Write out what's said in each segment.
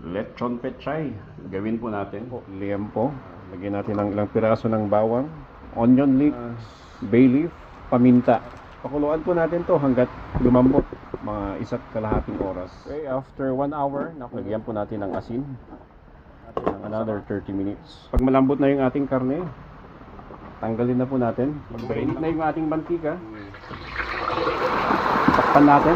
Lechon pechay. Gawin po natin. Liempo. Lagyan natin ng ilang piraso ng bawang, onion leeks, bay leaf, paminta. Pakuluan po natin to hanggat lumambot. Mga 1.5 oras. Okay, after 1 hour, lagyan po natin ng asin. Natin ng another 30 minutes. Pag malambot na yung ating karne, tanggalin na po natin. Pag mainit na yung ating mantika, takpan natin.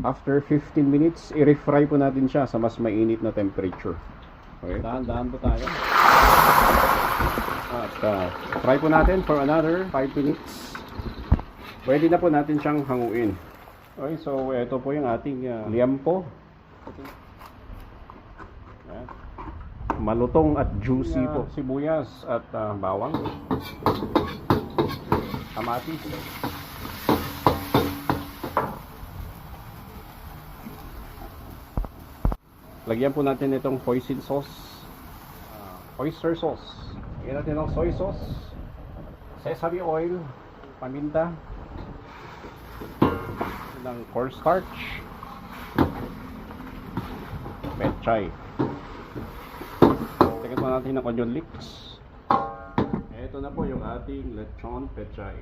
After 15 minutes, i-refry po natin siya sa mas mainit na temperature. Okay? Dahan-dahan po tayo. At fry po natin for another 5 minutes. Pwede na po natin siyang hanguin. Okay, so ito po yung ating liempo. Malutong at juicy po. Sibuyas at bawang. Kamatis. Lagyan po natin itong hoisin sauce, oyster sauce. Lagyan natin ng soy sauce, sesame oil, paminta, ng cornstarch, pechay. Lagyan po natin ng onion leeks. Ito na po yung ating lechon pechay.